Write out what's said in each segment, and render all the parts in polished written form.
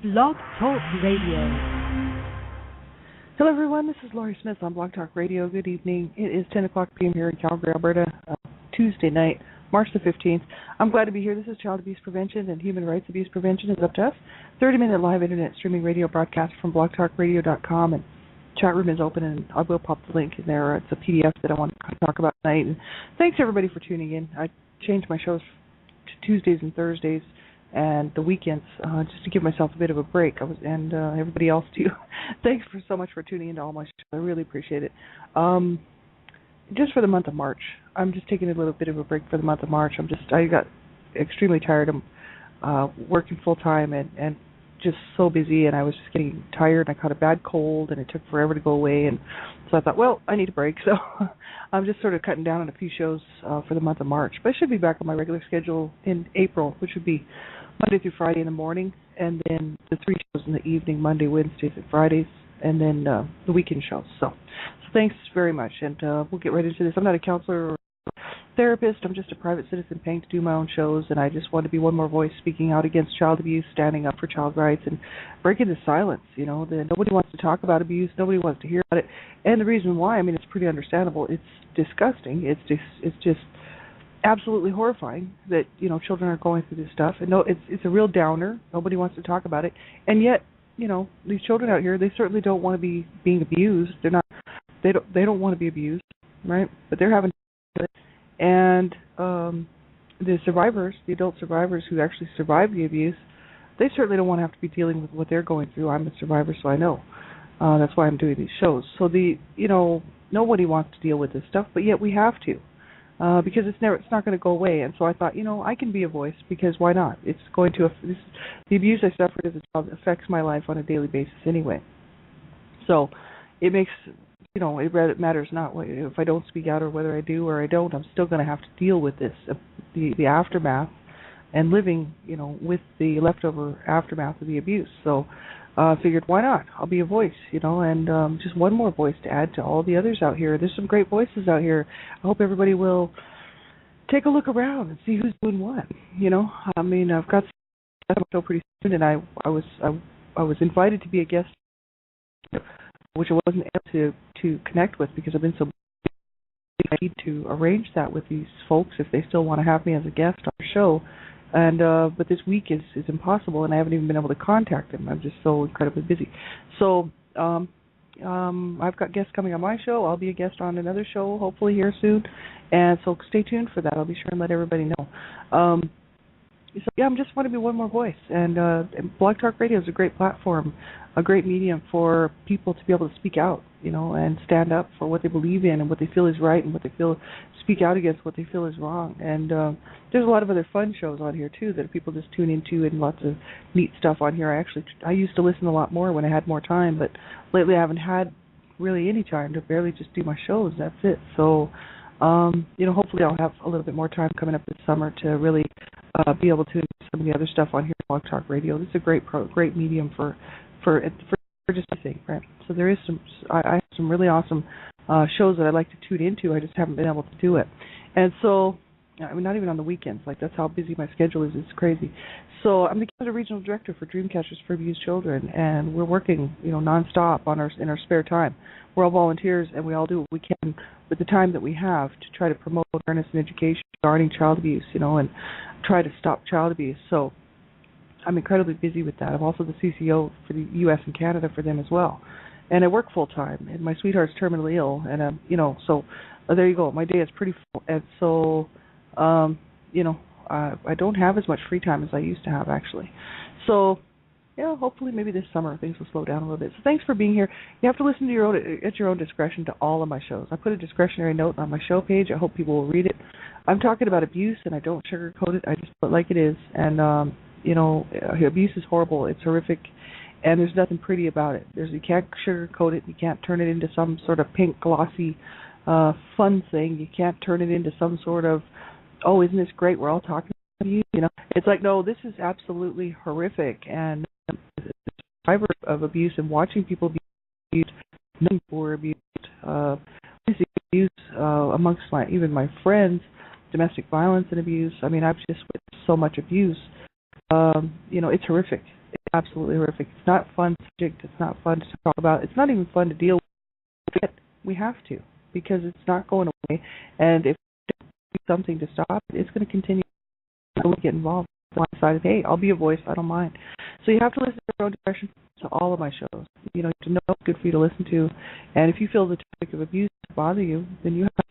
Blog Talk Radio. Hello, everyone. This is Laurie Smith on Blog Talk Radio. Good evening. It is 10 o'clock p.m. here in Calgary, Alberta, Tuesday night, March the 15th. I'm glad to be here. This is Child Abuse Prevention and Human Rights Abuse Prevention is Up to Us. 30-minute live internet streaming radio broadcast from blogtalkradio.com, and chat room is open, and I will pop the link in there. It's a PDF that I want to talk about tonight. And thanks, everybody, for tuning in. I changed my shows to Tuesdays and Thursdays and the weekends, just to give myself a bit of a break, and everybody else too. Thanks so much for tuning into all my shows. I really appreciate it. Just for the month of March, I'm just taking a little bit of a break for the month of March. I got extremely tired. I'm working full time and just so busy, and I was just getting tired. And I caught a bad cold, and it took forever to go away. And so I thought, well, I need a break. So I'm just sort of cutting down on a few shows for the month of March. But I should be back on my regular schedule in April, which would be Monday through Friday in the morning, and then the 3 shows in the evening, Monday, Wednesdays, and Fridays, and then the weekend shows. So thanks very much, and we'll get right into this. I'm not a counselor or therapist. I'm just a private citizen paying to do my own shows, and I just want to be one more voice speaking out against child abuse, standing up for child rights, and breaking the silence. You know, nobody wants to talk about abuse. Nobody wants to hear about it. And the reason why, I mean, it's pretty understandable. It's disgusting. It's just absolutely horrifying that, you know, children are going through this stuff. And no, it's a real downer. Nobody wants to talk about it. And yet, you know, these children out here, they certainly don't want to be being abused. They don't want to be abused, right? But they're having it. And the survivors, the adult survivors who actually survived the abuse, they certainly don't want to have to be dealing with what they're going through. I'm a survivor, so I know. That's why I'm doing these shows. So nobody wants to deal with this stuff, but yet we have to. Because it's not going to go away. And so I thought, you know, I can be a voice, because why not? It's going to the abuse I suffered as a child affects my life on a daily basis anyway. So it makes, you know, it matters not if I don't speak out or whether I do or I don't. I'm still going to have to deal with this, the aftermath, and living, you know, with the leftover aftermath of the abuse. So I figured, why not? I'll be a voice, you know, and just one more voice to add to all the others out here. There's some great voices out here. I hope everybody will take a look around and see who's doing what, you know. I mean, I've got a show pretty soon, and I was invited to be a guest, which I wasn't able to connect with because I've been so busy. I need to arrange that with these folks if they still want to have me as a guest on the show. And but this week is impossible, and I haven't even been able to contact them. I'm just so incredibly busy. So I've got guests coming on my show. I'll be a guest on another show, hopefully here soon. And so stay tuned for that. I'll be sure and let everybody know. So yeah, I just want to be one more voice. And Blog Talk Radio is a great platform, a great medium for people to be able to speak out, you know, and stand up for what they believe in and what they feel is right, and what they feel, speak out against what they feel is wrong. And there's a lot of other fun shows on here too that people just tune into, and lots of neat stuff on here. I used to listen a lot more when I had more time, but lately I haven't had really any time to barely just do my shows. That's it. So you know, hopefully I'll have a little bit more time coming up this summer to really be able to do some of the other stuff on here at Blog Talk Radio. This is a great medium for just anything, right? So there is I have some really awesome shows that I'd like to tune into. I just haven't been able to do it. And so, I mean, not even on the weekends. Like, that's how busy my schedule is. It's crazy. So I'm the Canada Regional Director for Dreamcatchers for Abused Children, and we're working, you know, nonstop in our spare time. We're all volunteers, and we all do what we can with the time that we have to try to promote awareness and education regarding child abuse, you know, and try to stop child abuse. So I'm incredibly busy with that. I'm also the CCO for the U.S. and Canada for them as well. And I work full-time, and my sweetheart's terminally ill, and, you know, so there you go. My day is pretty full, and so, you know, I don't have as much free time as I used to have, actually. So, yeah, hopefully maybe this summer things will slow down a little bit. So thanks for being here. You have to listen to at your own discretion to all of my shows. I put a discretionary note on my show page. I hope people will read it. I'm talking about abuse, and I don't sugarcoat it. I just put it like it is. And, you know, abuse is horrible. It's horrific, and there's nothing pretty about it. You can't sugarcoat it. You can't turn it into some sort of pink, glossy, fun thing. You can't turn it into some sort of, oh, isn't this great? We're all talking about abuse. You know, it's like, no, this is absolutely horrific. And the survivor of abuse and watching people be abused, knowing people were abused, abuse amongst even my friends, domestic violence and abuse. I mean, I've just witnessed so much abuse. You know, it's horrific. absolutely horrific. It's not a fun subject. It's not fun to talk about. It's not even fun to deal with. Yet we have to because it's not going away. And if we do something to stop it, it's going to continue. To get involved. So I decided, hey, I'll be a voice. I don't mind. So you have to listen to your own discretion to all of my shows. You know, to know what's good for you to listen to. And if you feel the topic of abuse bother you, then you have to.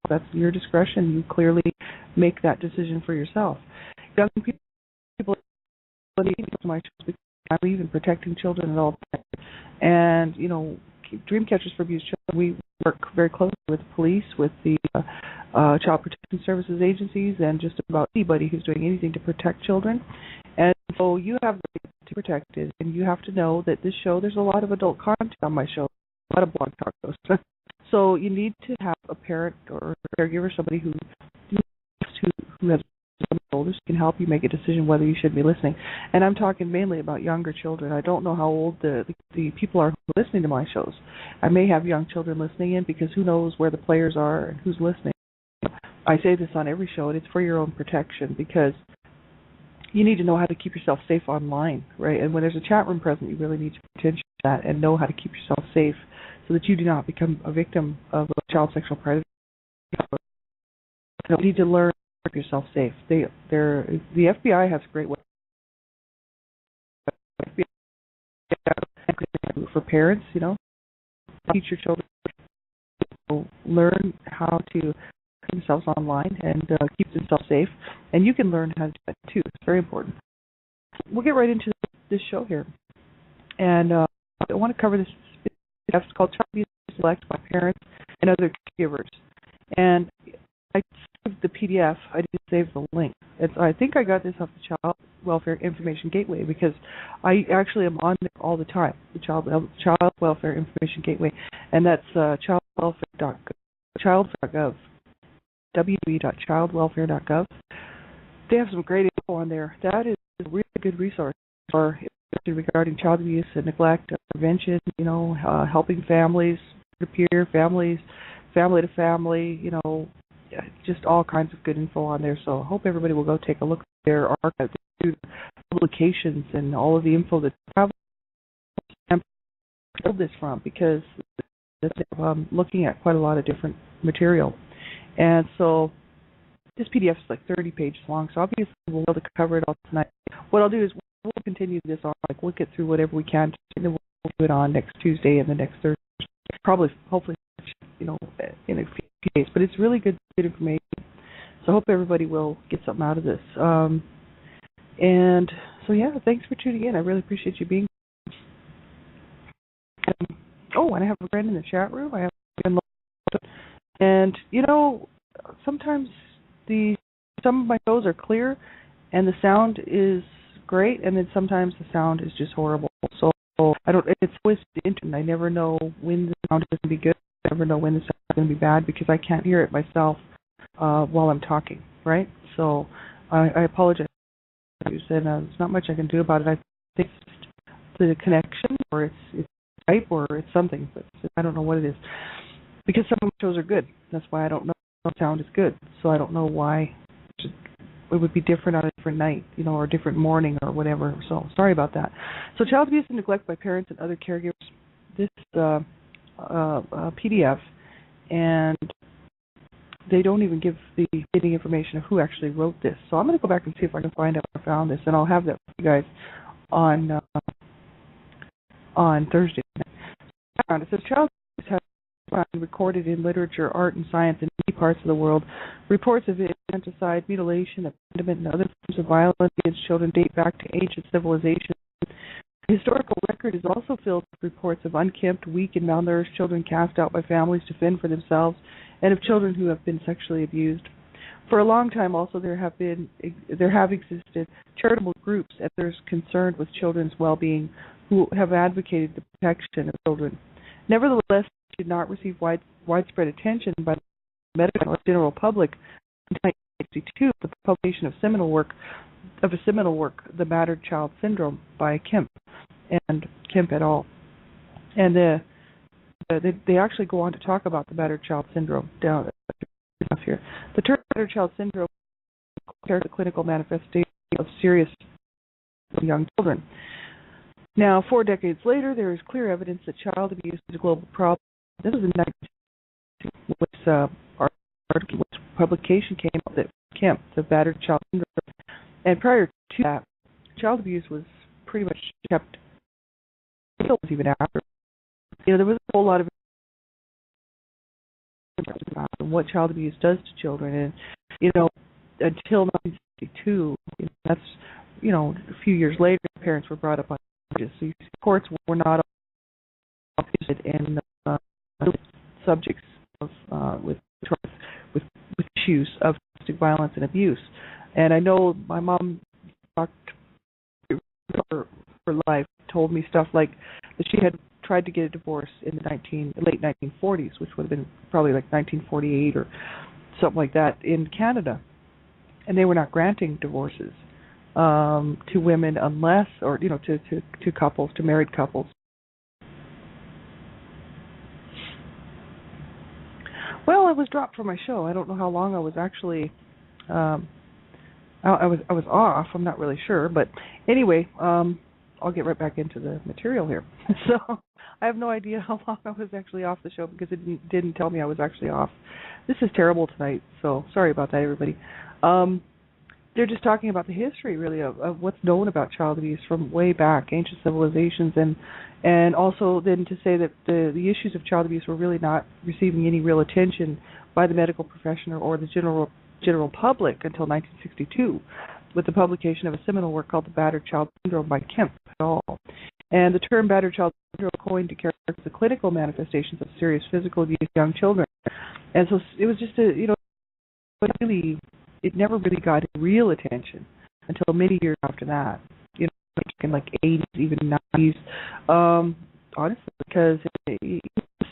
That's your discretion. You clearly make that decision for yourself. Young people listening to my shows because I believe in protecting children at all times. And, you know, Dream Catchers for Abused Children, we work very closely with the police, with the Child Protection Services agencies, and just about anybody who's doing anything to protect children. And so you have the right to protect it, and you have to know that this show, there's a lot of adult content on my show, a lot of blog talk shows. So you need to have a parent or a caregiver, somebody who has older, can help you make a decision whether you should be listening. And I'm talking mainly about younger children. I don't know how old the people are who are listening to my shows. I may have young children listening in because who knows where the players are and who's listening. I say this on every show, and it's for your own protection because you need to know how to keep yourself safe online, right? And when there's a chat room present, you really need to pay attention to that and know how to keep yourself safe so that you do not become a victim of a child sexual predator. You need to learn to keep yourself safe. The FBI has a great way for parents, you know, teach your children to learn how to keep themselves online and keep themselves safe. And you can learn how to do that too. It's very important. We'll get right into this show here. And I want to cover this. It's called Child Abuse Neglect by Parents and Other Caregivers. And I saved the PDF. I didn't save the link. I think I got this off the Child Welfare Information Gateway because I actually am on there all the time, the Child Welfare Information Gateway, and that's childwelfare.gov, www.childwelfare.gov. They have some great info on there. That is a really good resource for regarding child abuse and neglect, prevention, you know, helping families, peer families, family to family, you know, just all kinds of good info on there. So I hope everybody will go take a look at their archive, through publications and all of the info that I pulled this from because I'm looking at quite a lot of different material. And so this PDF is like 30 pages long, so obviously we'll be able to cover it all tonight. What I'll do is we'll continue this on, like we'll get through whatever we can, and then we'll do it on next Tuesday and the next Thursday. Probably, hopefully, you know, in a few days. But it's really good information. So I hope everybody will get something out of this. And so, yeah, thanks for tuning in. I really appreciate you being here. And I have a friend in the chat room. And, you know, sometimes some of my shows are clear and the sound is great, and then sometimes the sound is just horrible. So it's always the internet. I never know when the sound is going to be good. I never know when the sound is going to be bad because I can't hear it myself while I'm talking, right? So I apologize. And there's not much I can do about it. I think it's the connection, or it's Skype, or it's something, but I don't know what it is. Because some of my shows are good. That's why I don't know if the sound is good. So I don't know why it would be different on a different night, you know, or a different morning or whatever. So sorry about that. So Child Abuse and Neglect by Parents and Other Caregivers. This is a PDF, and they don't even give the getting information of who actually wrote this. So I'm going to go back and see if I can find out who found this, and I'll have that for you guys on Thursday. It says Child Abuse has recorded in literature, art, and science in many parts of the world. Reports of infanticide, mutilation, abandonment, and other forms of violence against children date back to ancient civilizations. The historical record is also filled with reports of unkempt, weak, and malnourished children cast out by families to fend for themselves, and of children who have been sexually abused. For a long time, also, there have existed charitable groups and others concerned with children's well-being who have advocated the protection of children. Nevertheless, it did not receive widespread attention by the medical or general public until 1962, the publication of a seminal work, The Battered Child Syndrome by Kemp et al. And they actually go on to talk about the battered child syndrome down here. The term battered child syndrome is a clinical manifestation of serious young children. Now, 4 decades later, there is clear evidence that child abuse is a global problem. This was in 1992, which publication came out that Kemp, the battered child syndrome, and prior to that, child abuse was pretty much kept even after. There was a whole lot of about what child abuse does to children, and until 1962, that's a few years later, parents were brought up on charges. So courts were not interested in subjects of with issues of domestic violence and abuse. And I know my mom talked her life, told me stuff like that she had tried to get a divorce in the late 1940s, which would have been probably like 1948 or something like that in Canada, and they were not granting divorces to women unless, or to couples, to married couples. Well, I was dropped from my show. I don't know how long I was actually. I was off. I'm not really sure, but anyway, I'll get right back into the material here. So I have no idea how long I was actually off the show because it didn't tell me I was actually off. This is terrible tonight, so sorry about that, everybody. They're just talking about the history, really, of what's known about child abuse from way back, ancient civilizations, and also then to say that the issues of child abuse were really not receiving any real attention by the medical profession or the general public until 1962, with the publication of a seminal work called The Battered Child Syndrome by Kemp et al. And the term battered child syndrome coined to characterize the clinical manifestations of serious physical abuse of young children. And so it was just it never really got real attention until many years after that, in like 80s, even 90s, honestly, because in the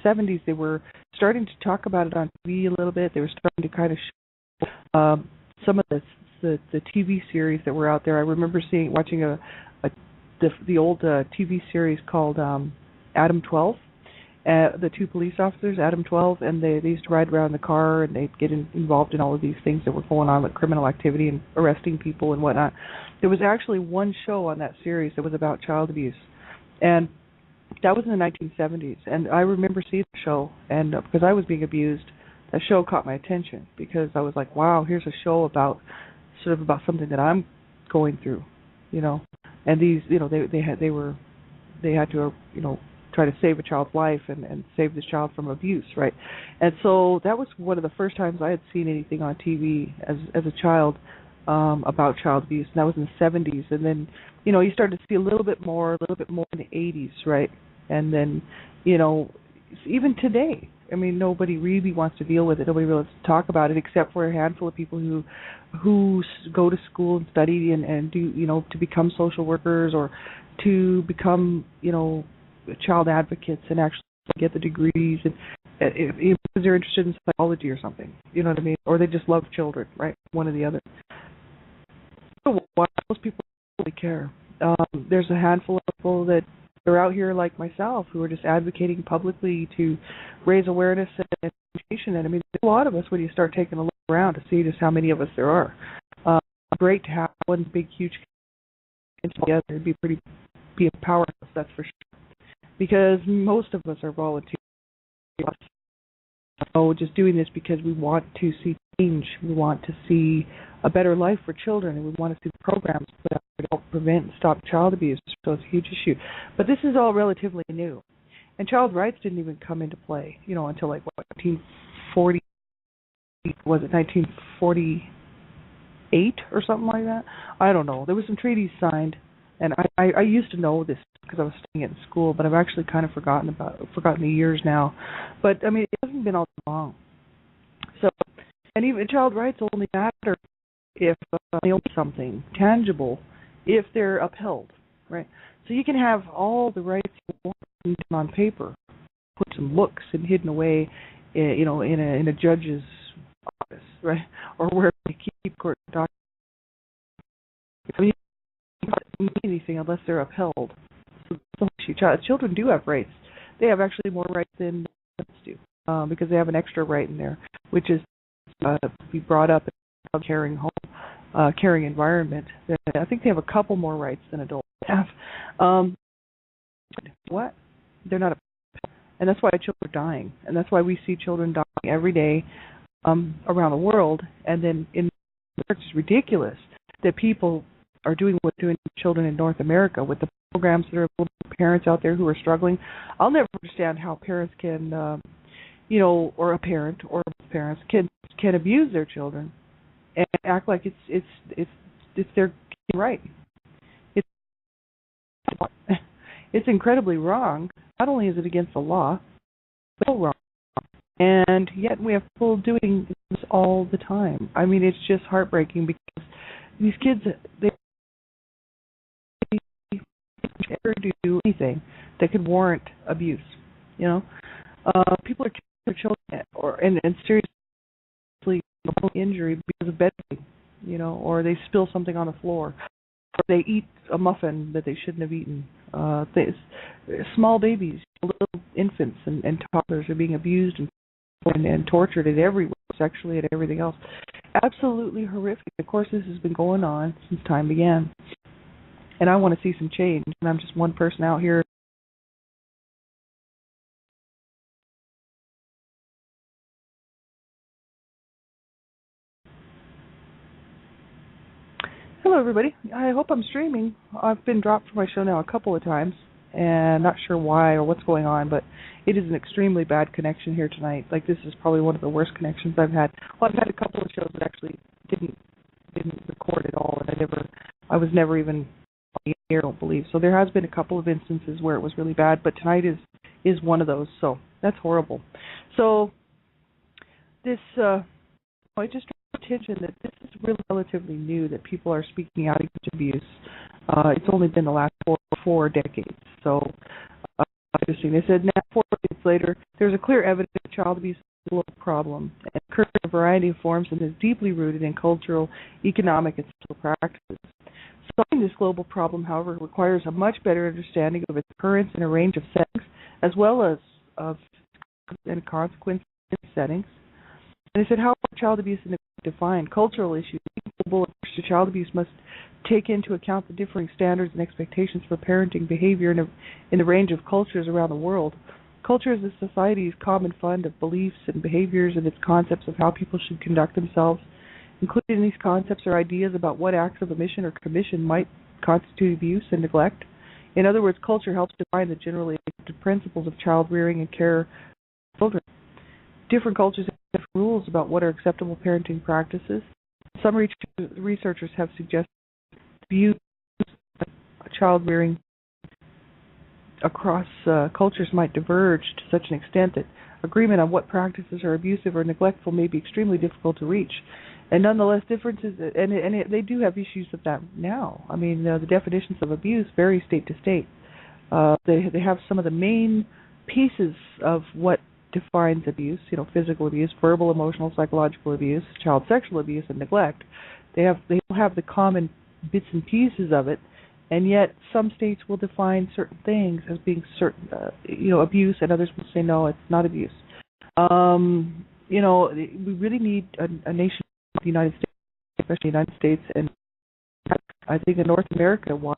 70s they were starting to talk about it on TV a little bit. They were starting to kind of show some of the TV series that were out there. I remember watching the old TV series called Adam 12. The two police officers, Adam 12, and they used to ride around in the car, and they'd get involved in all of these things that were going on, like criminal activity and arresting people and whatnot. There was actually one show on that series that was about child abuse, and that was in the 1970s. And I remember seeing the show, and because I was being abused, that show caught my attention because I was like, wow, here's a show about something that I'm going through, And these, they had to, try to save a child's life and save this child from abuse, right? And so that was one of the first times I had seen anything on TV as a child about child abuse, and that was in the 70s. And then, you started to see a little bit more in the 80s, right? And then, even today, I mean, nobody really wants to deal with it. Nobody really wants to talk about it, except for a handful of people who go to school and study and do, to become social workers or to become, child advocates and actually get the degrees, and if they're interested in psychology or something, you know what I mean? Or they just love children, right? One or the other. So why most people really care? There's a handful of people that are out here like myself who are just advocating publicly to raise awareness and education. And I mean, there's a lot of us when you start taking a look around to see just how many of us there are. Great to have one big, huge together. It'd be a powerhouse, that's for sure. Because most of us are volunteers. So just doing this because we want to see change. We want to see a better life for children, and we want to see the programs that help prevent and stop child abuse. So it's a huge issue. But this is all relatively new. And child rights didn't even come into play, until like 1940, was it 1948 or something like that? I don't know. There were some treaties signed, and I used to know this because I was studying it in school, but I've actually kind of forgotten the years now. But I mean, it hasn't been all too long. So, and even child rights only matter if they own something tangible, if they're upheld, right? So you can have all the rights you want on paper, put some books and hidden away, in a judge's office, right, or where they keep court documents. I mean, you can't mean anything unless they're upheld. So children do have rights. They have actually more rights than adults do, because they have an extra right in there, which is to be brought up in a caring home, caring environment. I think they have a couple more rights than adults have. What? They're not a pet. And that's why children are dying. And that's why we see children dying every day around the world. And then it's ridiculous that people are doing what they're doing to children in North America with the programs that are available for parents out there who are struggling. I'll never understand how parents can, or a parent or parents can abuse their children and act like it's their right. It's it's incredibly wrong. Not only is it against the law, but it's wrong. And yet we have people doing this all the time. I mean, it's just heartbreaking because these kids, they never do anything that could warrant abuse. People are killing their children and seriously injury because of bedding, or they spill something on the floor, or they eat a muffin that they shouldn't have eaten. Small babies, little infants and toddlers are being abused and tortured in every way, sexually and everything else. Absolutely horrific. Of course, this has been going on since time began. And I want to see some change. And I'm just one person out here. Hello, everybody. I hope I'm streaming. I've been dropped from my show now a couple of times, and not sure why or what's going on, but it is an extremely bad connection here tonight. Like, this is probably one of the worst connections I've had. Well, I've had a couple of shows that actually didn't record at all, and I was never even on the air, I don't believe. So there has been a couple of instances where it was really bad, but tonight is one of those. So that's horrible. So this, I just draw attention that this is really relatively new, that people are speaking out against abuse. It's only been the last four decades. So interesting. They said now, 4 decades later, there's a clear evidence that child abuse is a global problem and occurs in a variety of forms and is deeply rooted in cultural, economic, and social practices. Solving this global problem, however, requires a much better understanding of its occurrence in a range of settings, as well as of and consequences in settings. And they said, how are child abuse and defined? Cultural issues, global approach to child abuse must take into account the differing standards and expectations for parenting behavior in the range of cultures around the world. Culture is a society's common fund of beliefs and behaviors and its concepts of how people should conduct themselves. Included in these concepts are ideas about what acts of omission or commission might constitute abuse and neglect. In other words, culture helps define the generally accepted principles of child rearing and care of children. Different cultures have different rules about what are acceptable parenting practices. Some researchers have suggested views of child rearing across cultures might diverge to such an extent that agreement on what practices are abusive or neglectful may be extremely difficult to reach. And nonetheless, differences, they do have issues with that now. I mean, the definitions of abuse vary state to state. They have some of the main pieces of what defines abuse, physical abuse, verbal, emotional, psychological abuse, child sexual abuse, and neglect. They all have the common bits and pieces of it, and yet some states will define certain things as being certain, abuse, and others will say no, it's not abuse. We really need a nation, the United States, especially the United States, and I think a North America wide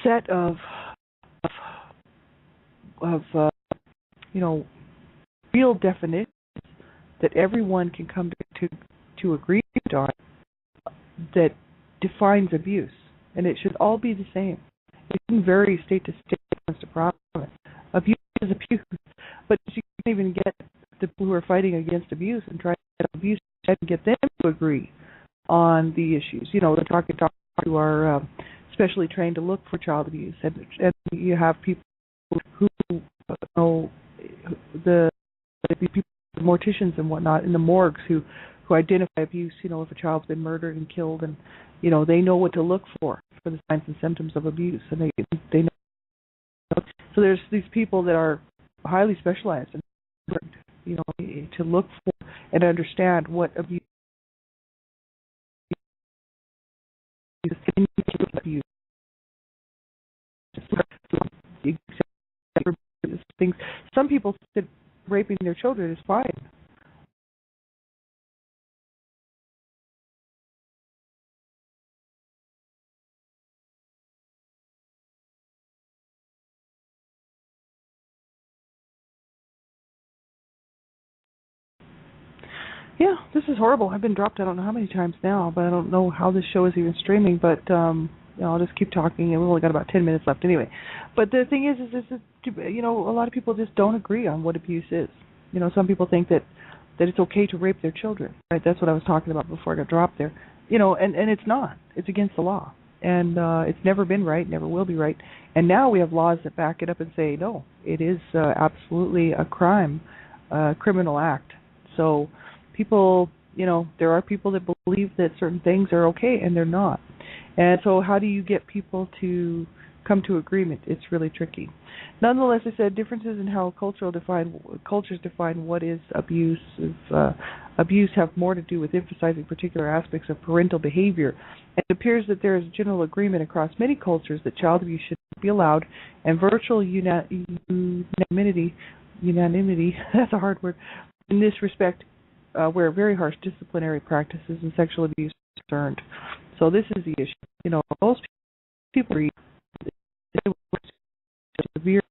set of real definitions that everyone can come to agree on that defines abuse, and it should all be the same. It shouldn't vary state to state as to province. Abuse is abuse, but you can't even get the people who are fighting against abuse and try to get abuse and get them to agree on the issues. They're talking to our specially trained to look for child abuse, and you have people who know the people, the morticians and whatnot in the morgues who identify abuse. If a child's been murdered and killed, and they know what to look for the signs and symptoms of abuse, and they know. So there's these people that are highly specialized in to look for and understand what abuse is. Things. Some people said raping their children is fine. Yeah, this is horrible. I've been dropped I don't know how many times now, but I don't know how this show is even streaming, but I'll just keep talking, and we've only got about 10 minutes left anyway. But the thing is a lot of people just don't agree on what abuse is. Some people think that it's okay to rape their children, right? That's what I was talking about before I got dropped there. And it's not. It's against the law. And it's never been right, never will be right. And now we have laws that back it up and say, no, it is absolutely a crime, criminal act. So people, there are people that believe that certain things are okay and they're not. And so how do you get people to come to agreement? It's really tricky. Nonetheless, I said differences in how cultures define what is abuse. Abuse have more to do with emphasizing particular aspects of parental behavior. It appears that there is general agreement across many cultures that child abuse should not be allowed, and virtual unanimity, that's a hard word, in this respect, where very harsh disciplinary practices and sexual abuse are concerned. So this is the issue. Most people agree that severe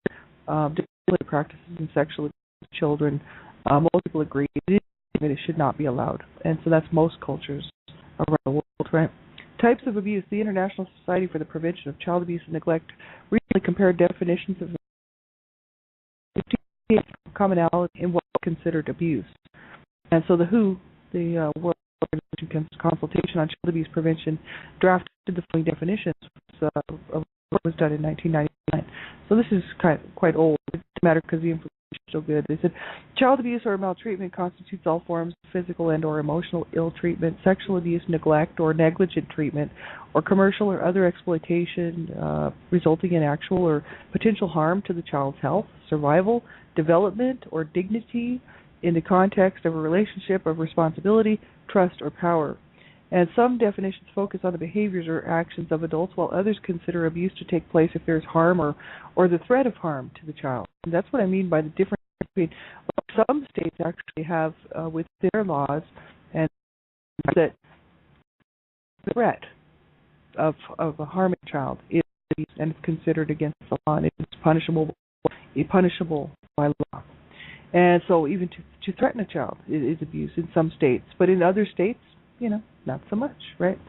disciplinary practices and sexual abuse of children. Most people agree that it should not be allowed, and so that's most cultures around the world, right? Types of abuse. The International Society for the Prevention of Child Abuse and Neglect recently compared definitions of commonality in what is considered abuse. And so the WHO, the World Organization Consultation on Child Abuse Prevention, drafted the following definitions of what was done in 1999. So this is quite old. It doesn't matter because the information is still good. They said, child abuse or maltreatment constitutes all forms of physical and or emotional ill treatment, sexual abuse, neglect, or negligent treatment, or commercial or other exploitation resulting in actual or potential harm to the child's health, survival, development, or dignity in the context of a relationship of responsibility, trust, or power. And some definitions focus on the behaviors or actions of adults, while others consider abuse to take place if there's harm or the threat of harm to the child. And that's what I mean by the difference between some states actually have with their laws, and that the threat of harming a child is abuse and is considered against the law, and it's punishable by law. And so even to threaten a child is abuse in some states, but in other states, not so much, right?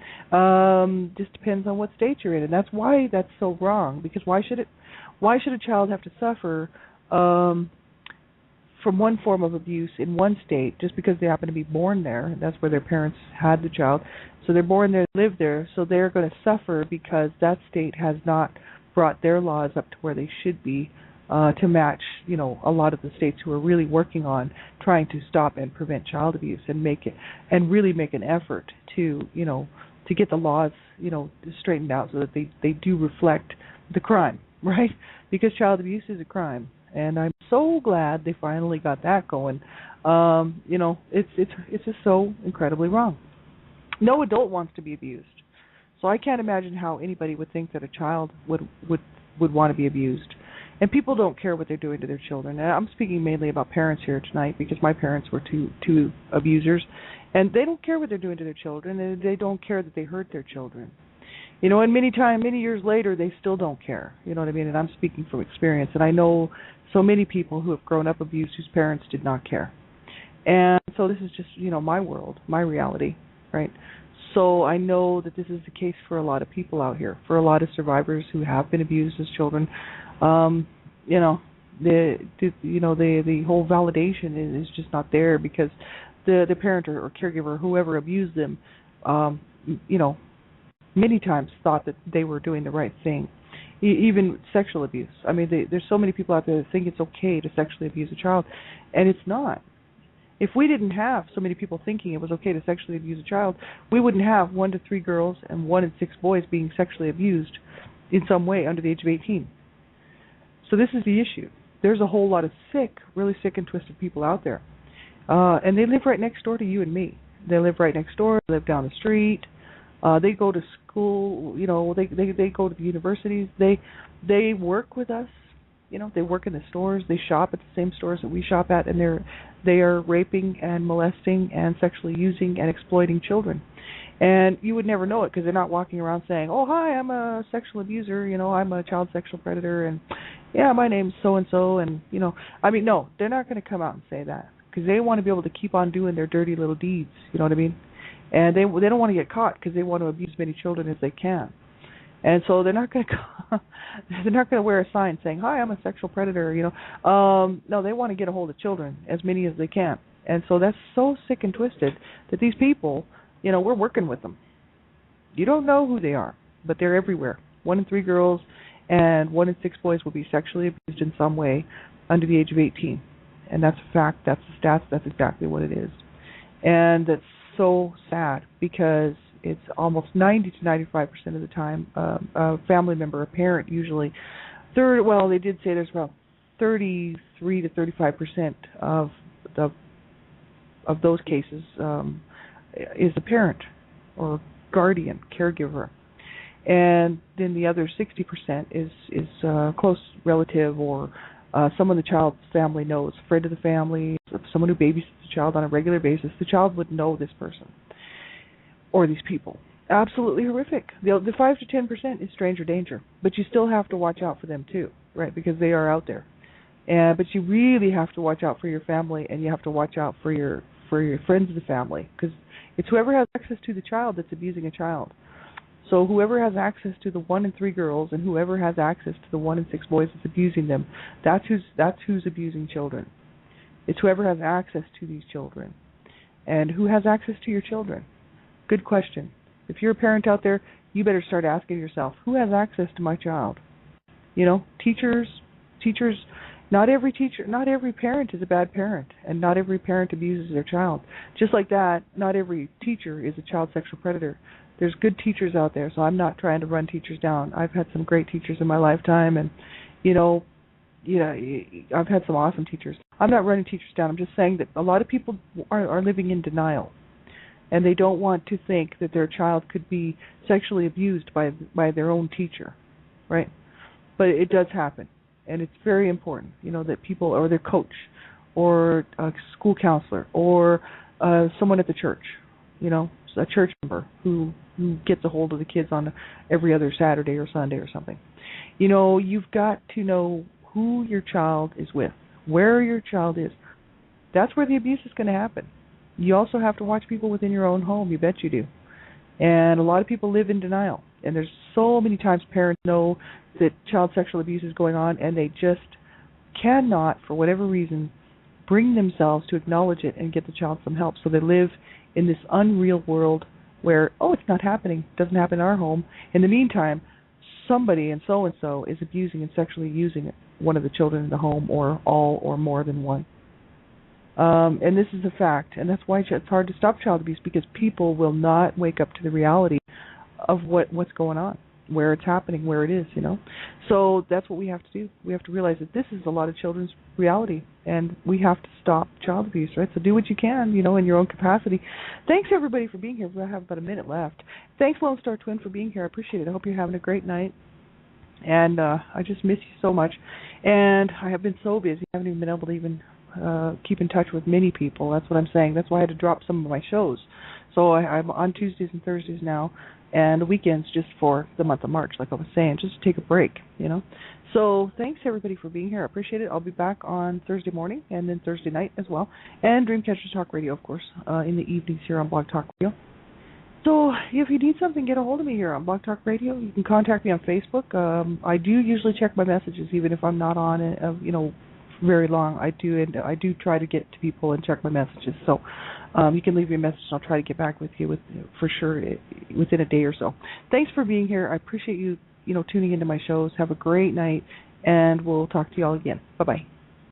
Just depends on what state you're in, and that's why that's so wrong. Because why should a child have to suffer from one form of abuse in one state just because they happen to be born there? That's where their parents had the child, so they're born there, live there, so they're going to suffer because that state has not brought their laws up to where they should be. To match, a lot of the states who are really working on trying to stop and prevent child abuse and really make an effort to get the laws, straightened out so that they do reflect the crime, right? Because child abuse is a crime, and I'm so glad they finally got that going. It's just so incredibly wrong. No adult wants to be abused, so I can't imagine how anybody would think that a child would want to be abused. And people don't care what they're doing to their children. And I'm speaking mainly about parents here tonight because my parents were two abusers, and they don't care what they're doing to their children, and they don't care that they hurt their children. And many years later, they still don't care. You know what I mean? And I'm speaking from experience, and I know so many people who have grown up abused whose parents did not care. And so this is just, my world, my reality, right? So I know that this is the case for a lot of people out here, for a lot of survivors who have been abused as children. The whole validation is just not there because the parent or caregiver, whoever abused them, many times thought that they were doing the right thing. Even sexual abuse. I mean, there's so many people out there that think it's okay to sexually abuse a child, and it's not. If we didn't have so many people thinking it was okay to sexually abuse a child, we wouldn't have 1 to 3 girls and 1 in 6 boys being sexually abused in some way under the age of 18. So this is the issue. There's a whole lot of really sick and twisted people out there. And they live right next door to you and me. They live right next door, they live down the street. They go to school, they go to the universities. They work with us. They work in the stores. They shop at the same stores that we shop at, and they are raping and molesting and sexually using and exploiting children. And you would never know it because they're not walking around saying, "Oh, hi, I'm a sexual abuser. I'm a child sexual predator, and yeah, my name's so and so." And no, they're not going to come out and say that because they want to be able to keep on doing their dirty little deeds. You know what I mean? And they don't want to get caught because they want to abuse as many children as they can. And so they're not going to wear a sign saying, "Hi, I'm a sexual predator." No, they want to get a hold of children, as many as they can. And so that's so sick and twisted that these people, we're working with them. You don't know who they are, but they're everywhere. 1 in 3 girls and 1 in 6 boys will be sexually abused in some way under the age of 18. And that's a fact. That's the stats. That's exactly what it is. And that's so sad because it's almost 90 to 95% of the time a family member, a parent usually. They did say there's about 33 to 35% of those cases is a parent or guardian, caregiver. And then the other 60% is close relative or someone the child's family knows, friend of the family, someone who babysits the child on a regular basis. The child would know this person or these people. Absolutely horrific. The 5 to 10% is stranger danger, but you still have to watch out for them too, right? Because they are out there. But you really have to watch out for your family, and you have to watch out for your friends of the family, because it's whoever has access to the child that's abusing a child. So whoever has access to the 1 in 3 girls and whoever has access to the 1 in 6 boys that's abusing them, that's who's abusing children. It's whoever has access to these children. And who has access to your children? Good question. If you're a parent out there, you better start asking yourself, who has access to my child? Teachers, not every parent is a bad parent, and not every parent abuses their child. Just like that, not every teacher is a child sexual predator. There's good teachers out there, so I'm not trying to run teachers down. I've had some great teachers in my lifetime, and I've had some awesome teachers. I'm not running teachers down. I'm just saying that a lot of people are living in denial, and they don't want to think that their child could be sexually abused by their own teacher, right? But it does happen, and it's very important, that people, or their coach, or a school counselor, or someone at the church, a church member who gets a hold of the kids on every other Saturday or Sunday or something. You've got to know who your child is with, where your child is. That's where the abuse is going to happen. You also have to watch people within your own home. You bet you do. And a lot of people live in denial. And there's so many times parents know that child sexual abuse is going on, and they just cannot, for whatever reason, bring themselves to acknowledge it and get the child some help. So they live in this unreal world where, it's not happening. It doesn't happen in our home. In the meantime, somebody and so is abusing and sexually using one of the children in the home, or all, or more than one. And this is a fact, and that's why it's hard to stop child abuse, because people will not wake up to the reality of what's going on, where it's happening, where it is, So that's what we have to do. We have to realize that this is a lot of children's reality, and we have to stop child abuse, right? So do what you can, in your own capacity. Thanks, everybody, for being here. I have about a minute left. Thanks, Lone Star Twin, for being here. I appreciate it. I hope you're having a great night. And I just miss you so much. And I have been so busy, I haven't even been able to even keep in touch with many people. That's what I'm saying. That's why I had to drop some of my shows. So I'm on Tuesdays and Thursdays now, and the weekends just for the month of March, like I was saying, just to take a break, So thanks, everybody, for being here. I appreciate it. I'll be back on Thursday morning and then Thursday night as well. And Dreamcatcher Talk Radio, of course, in the evenings here on Blog Talk Radio. So if you need something, get a hold of me here on Blog Talk Radio. You can contact me on Facebook. I do usually check my messages, even if I'm not on it, very long. I do try to get to people and check my messages. So you can leave me a message, and I'll try to get back with you for sure within a day or so. Thanks for being here. I appreciate you, tuning into my shows. Have a great night, and we'll talk to you all again. Bye-bye.